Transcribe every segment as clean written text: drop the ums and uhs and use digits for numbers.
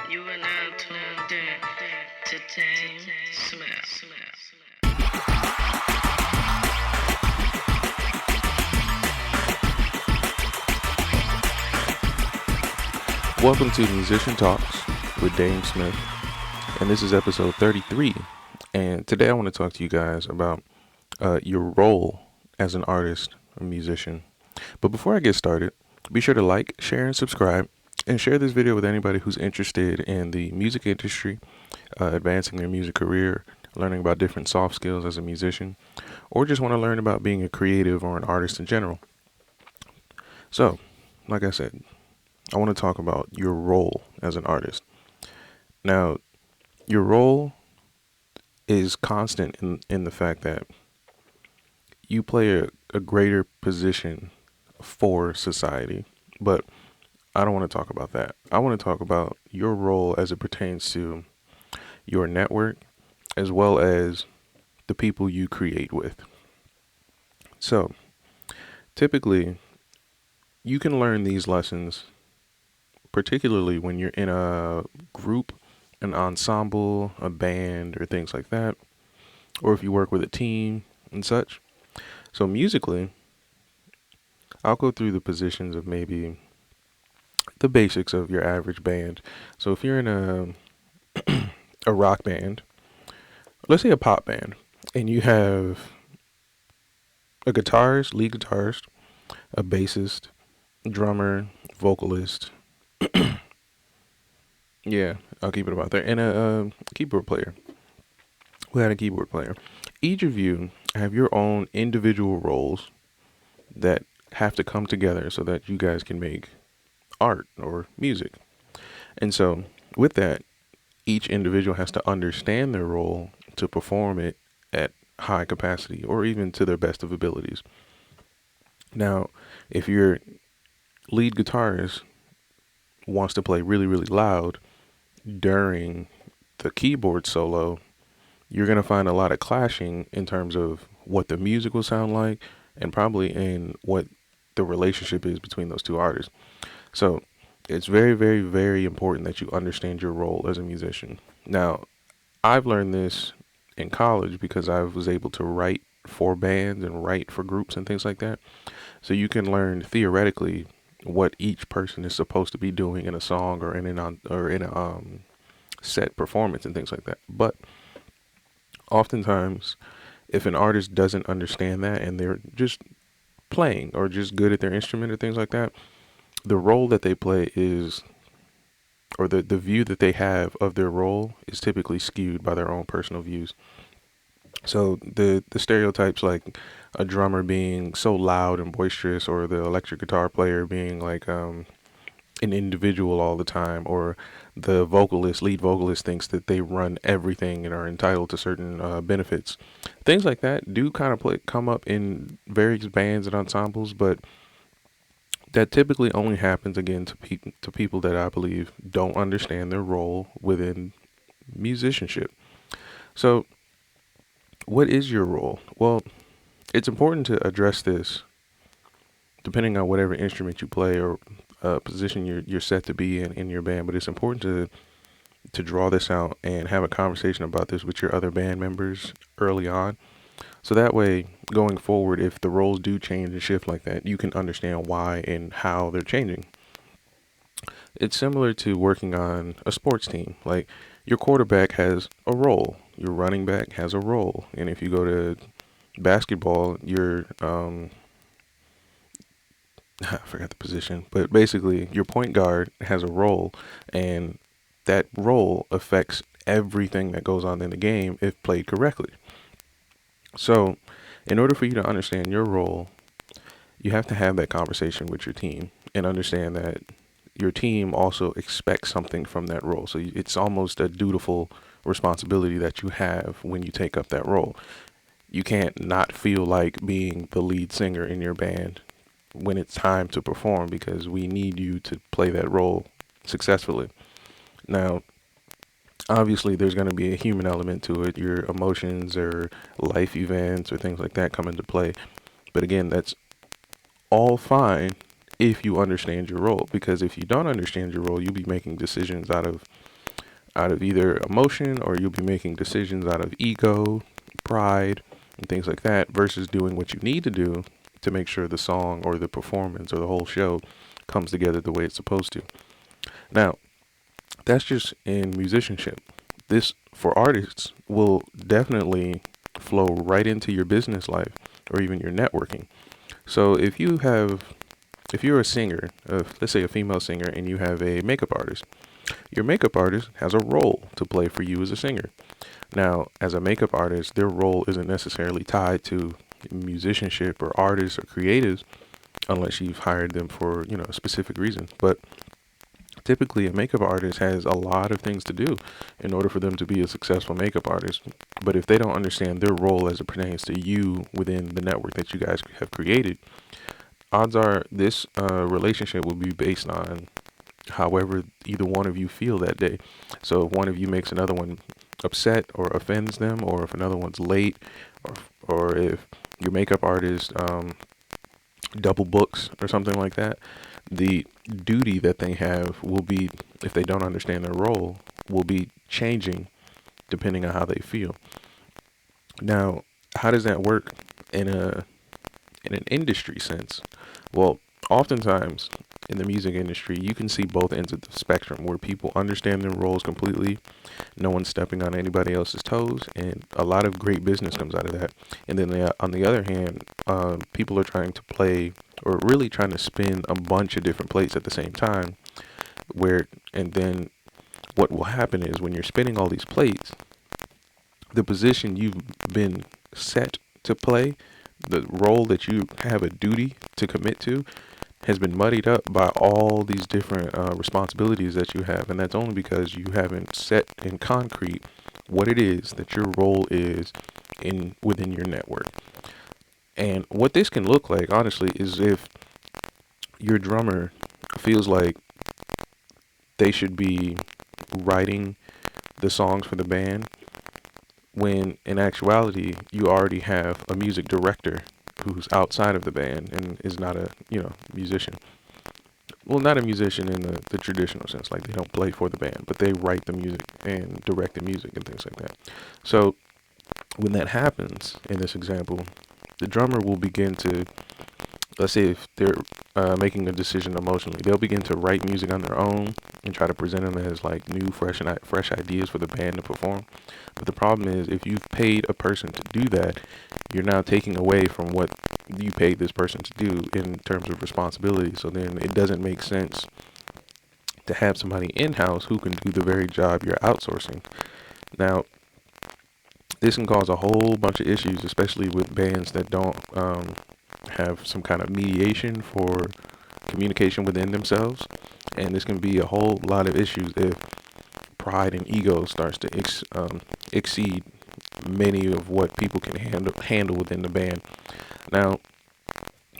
You are now tuned in to DameSmiff. Welcome to Musician Talks with DameSmiff, and this is episode 33. And today I want to talk to you guys about your role as an artist or musician. But before I get started, be sure to like, share, and subscribe, and share this video with anybody who's interested in the music industry, advancing their music career, learning about different soft skills as a musician, or just want to learn about being a creative or an artist in general. So, like I said, I want to talk about your role as an artist. Now, your role is constant in the fact that you play a greater position for society, but I don't want to talk about that. I want to talk about your role as it pertains to your network as well as the people you create with. So, typically, you can learn these lessons particularly when you're in a group, an ensemble, a band, or things like that, or if you work with a team and such. So musically, I'll go through the positions of maybe the basics of your average band. So if you're in a rock band, let's say a pop band, and you have a guitarist, lead guitarist, a bassist, drummer, vocalist. Yeah, I'll keep it about there. And a keyboard player. We had a keyboard player. Each of you have your own individual roles that have to come together so that you guys can make art or music. And so, with that, each individual has to understand their role to perform it at high capacity or even to their best of abilities. Now, if your lead guitarist wants to play really, really loud during the keyboard solo, you're going to find a lot of clashing in terms of what the music will sound like and probably in what the relationship is between those two artists. So it's very, very, very important that you understand your role as a musician. Now, I've learned this in college because I was able to write for bands and write for groups and things like that. So you can learn theoretically what each person is supposed to be doing in a song or in a set performance and things like that. But oftentimes, if an artist doesn't understand that and they're just playing or just good at their instrument or things like that, the role that they play is, or the view that they have of their role is typically skewed by their own personal views. So the stereotypes like a drummer being so loud and boisterous, or the electric guitar player being like an individual all the time, or the lead vocalist thinks that they run everything and are entitled to certain benefits. Things like that do kind of come up in various bands and ensembles, but that typically only happens again to people that I believe don't understand their role within musicianship. So, what is your role? Well, it's important to address this depending on whatever instrument you play or position you're set to be in your band. But it's important to draw this out and have a conversation about this with your other band members early on. So that way, going forward, if the roles do change and shift like that, you can understand why and how they're changing. It's similar to working on a sports team. Like, your quarterback has a role, your running back has a role, and if you go to basketball, your I forgot the position, but basically your point guard has a role, and that role affects everything that goes on in the game if played correctly. So, in order for you to understand your role, you have to have that conversation with your team and understand that your team also expects something from that role. So it's almost a dutiful responsibility that you have when you take up that role. You can't not feel like being the lead singer in your band when it's time to perform, because we need you to play that role successfully. Now, obviously, there's going to be a human element to it. Your emotions or life events or things like that come into play. But again, that's all fine if you understand your role, because if you don't understand your role, you'll be making decisions out of out of either emotion, or you'll be making decisions out of ego, pride, and things like that, versus doing what you need to do to make sure the song or the performance or the whole show comes together the way it's supposed to. Now, that's just in musicianship. This, for artists, will definitely flow right into your business life or even your networking. So if you're a singer, let's say a female singer, and you have a makeup artist, your makeup artist has a role to play for you as a singer. Now, as a makeup artist, their role isn't necessarily tied to musicianship or artists or creatives, unless you've hired them for, a specific reason. But typically, a makeup artist has a lot of things to do in order for them to be a successful makeup artist. But if they don't understand their role as it pertains to you within the network that you guys have created, odds are this relationship will be based on however either one of you feel that day. So if one of you makes another one upset or offends them, or if another one's late, or if your makeup artist double books or something like that, the duty that they have will be, if they don't understand their role, will be changing depending on how they feel. Now, how does that work in an industry sense? Well, oftentimes in the music industry, you can see both ends of the spectrum where people understand their roles completely. No one's stepping on anybody else's toes, and a lot of great business comes out of that. And then on the other hand, people are trying to play, or really trying to spin a bunch of different plates at the same time, and then what will happen is when you're spinning all these plates, the position you've been set to play, the role that you have a duty to commit to, has been muddied up by all these different responsibilities that you have. And that's only because you haven't set in concrete what it is that your role is within your network. And what this can look like, honestly, is if your drummer feels like they should be writing the songs for the band, when in actuality you already have a music director who's outside of the band and is not a musician. Well, not a musician in the traditional sense, like they don't play for the band, but they write the music and direct the music and things like that. So when that happens, in this example, the drummer will begin to, let's say if they're making a decision emotionally, they'll begin to write music on their own and try to present them as like new, fresh ideas for the band to perform. But the problem is, if you've paid a person to do that, you're now taking away from what you paid this person to do in terms of responsibility. So then it doesn't make sense to have somebody in-house who can do the very job you're outsourcing. Now, this can cause a whole bunch of issues, especially with bands that don't have some kind of mediation for communication within themselves. And this can be a whole lot of issues if pride and ego starts to exceed many of what people can handle within the band. Now,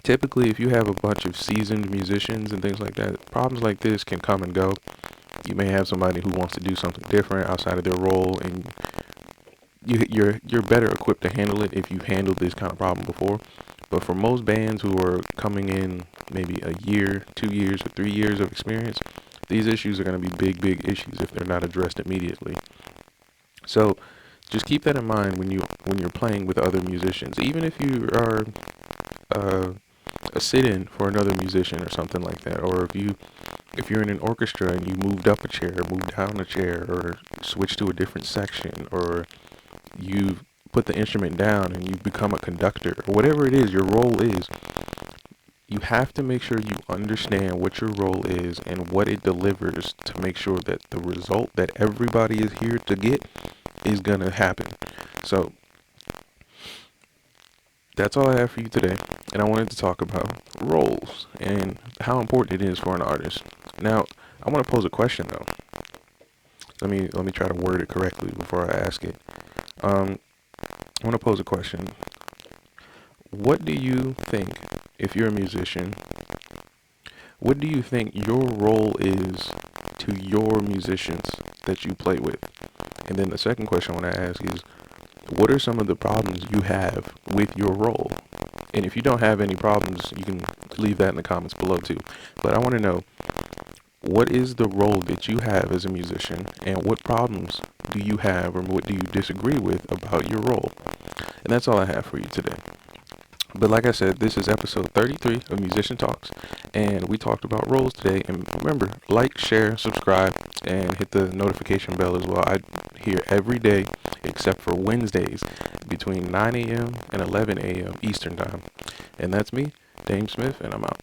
typically, if you have a bunch of seasoned musicians and things like that, problems like this can come and go. You may have somebody who wants to do something different outside of their role, and you're better equipped to handle it if you've handled this kind of problem before. But for most bands who are coming in maybe a year, 2 years, or 3 years of experience, these issues are going to be big issues if they're not addressed immediately. So just keep that in mind when you're playing with other musicians. Even if you are a sit-in for another musician or something like that, or if you're in an orchestra and you moved up a chair, moved down a chair, or switched to a different section, or you've put the instrument down and you become a conductor, or whatever it is your role is, you have to make sure you understand what your role is and what it delivers to make sure that the result that everybody is here to get is going to happen. So that's all I have for you today. And I wanted to talk about roles and how important it is for an artist. Now, I want to pose a question though. Let me try to word it correctly before I ask it. I want to pose a question. What do you think, if you're a musician, what do you think your role is to your musicians that you play with? And then the second question I want to ask is, what are some of the problems you have with your role? And if you don't have any problems, you can leave that in the comments below too. But I want to know, What is the role that you have as a musician, and what problems do you have, or what do you disagree with about your role? And that's all I have for you today. But like I said, this is episode 33 of Musician Talks, and we talked about roles today. And remember, like, share, subscribe, and hit the notification bell as well. I here every day except for Wednesdays between 9 a.m. and 11 a.m. Eastern Time. And that's me, DameSmiff, and I'm out.